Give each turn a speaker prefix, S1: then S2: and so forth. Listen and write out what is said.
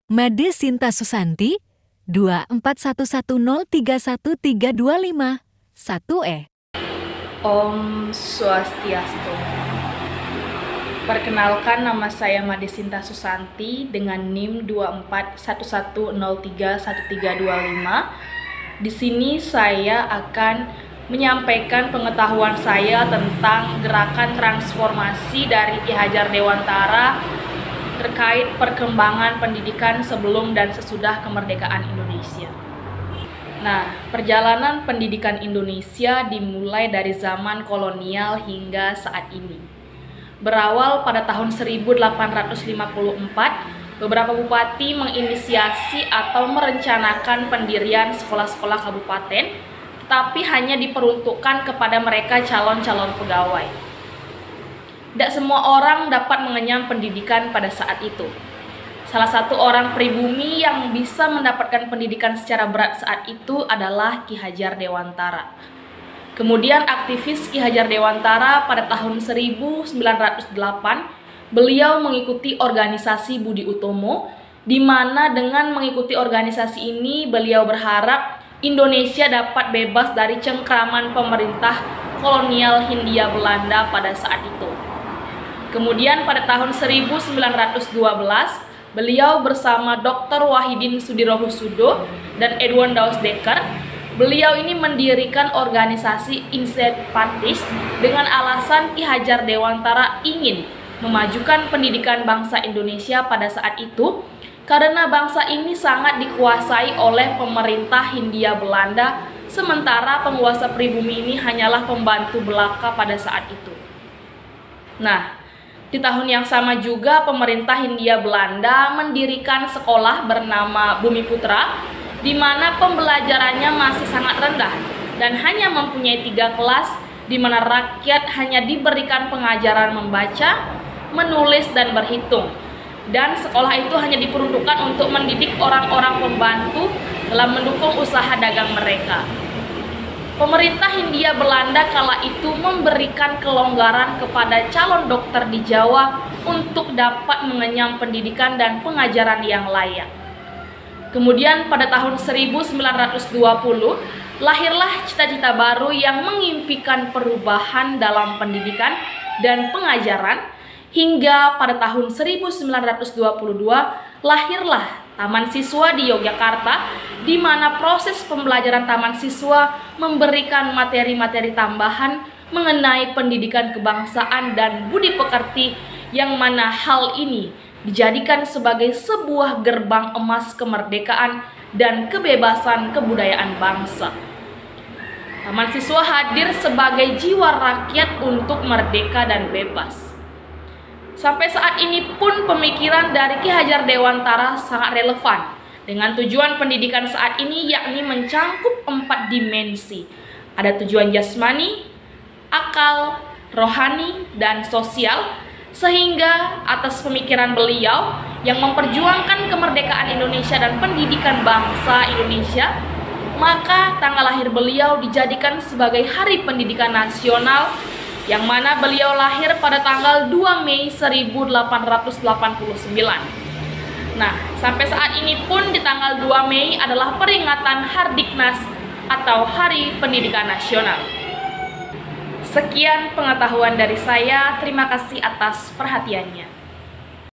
S1: Made Sinta Susanti 241103135 1E.
S2: Om Swastiastu. Perkenalkan, nama saya Made Sinta Susanti dengan NIM 2411031325. Di sini saya akan menyampaikan pengetahuan saya tentang gerakan transformasi dari Ki Hajar Dewantara terkait perkembangan pendidikan sebelum dan sesudah kemerdekaan Indonesia. Nah, perjalanan pendidikan Indonesia dimulai dari zaman kolonial hingga saat ini. Berawal pada tahun 1854, beberapa bupati menginisiasi atau merencanakan pendirian sekolah-sekolah kabupaten, tetapi hanya diperuntukkan kepada mereka calon-calon pegawai. Tidak semua orang dapat mengenyam pendidikan pada saat itu. Salah satu orang pribumi yang bisa mendapatkan pendidikan secara berat saat itu adalah Ki Hajar Dewantara. Kemudian aktivis Ki Hajar Dewantara pada tahun 1908, beliau mengikuti organisasi Budi Utomo, di mana dengan mengikuti organisasi ini beliau berharap Indonesia dapat bebas dari cengkraman pemerintah kolonial Hindia Belanda pada saat itu. Kemudian pada tahun 1912, beliau bersama Dr. Wahidin Sudirohusudo dan Edwin Daus Dekker, beliau ini mendirikan organisasi Insight Parties dengan alasan Ki Hajar Dewantara ingin memajukan pendidikan bangsa Indonesia pada saat itu, karena bangsa ini sangat dikuasai oleh pemerintah Hindia Belanda, sementara penguasa pribumi ini hanyalah pembantu belaka pada saat itu. Nah, di tahun yang sama juga pemerintah Hindia Belanda mendirikan sekolah bernama Bumi Putra, di mana pembelajarannya masih sangat rendah dan hanya mempunyai 3 kelas, di mana rakyat hanya diberikan pengajaran membaca, menulis, dan berhitung. Dan sekolah itu hanya diperuntukkan untuk mendidik orang-orang pembantu dalam mendukung usaha dagang mereka. Pemerintah Hindia Belanda kala itu memberikan kelonggaran kepada calon dokter di Jawa untuk dapat mengenyam pendidikan dan pengajaran yang layak. Kemudian pada tahun 1920, lahirlah cita-cita baru yang mengimpikan perubahan dalam pendidikan dan pengajaran, hingga pada tahun 1922 lahirlah Taman Siswa di Yogyakarta, di mana proses pembelajaran taman siswa memberikan materi-materi tambahan mengenai pendidikan kebangsaan dan budi pekerti, yang mana hal ini dijadikan sebagai sebuah gerbang emas kemerdekaan dan kebebasan kebudayaan bangsa. Taman Siswa hadir sebagai jiwa rakyat untuk merdeka dan bebas. Sampai saat ini pun pemikiran dari Ki Hajar Dewantara sangat relevan dengan tujuan pendidikan saat ini, yakni mencangkup 4 dimensi. Ada tujuan jasmani, akal, rohani, dan sosial, sehingga atas pemikiran beliau yang memperjuangkan kemerdekaan Indonesia dan pendidikan bangsa Indonesia, maka tanggal lahir beliau dijadikan sebagai Hari Pendidikan Nasional, yang mana beliau lahir pada tanggal 2 Mei 1889. Nah, sampai saat ini pun di tanggal 2 Mei adalah peringatan Hardiknas atau Hari Pendidikan Nasional. Sekian pengetahuan dari saya, terima kasih atas perhatiannya.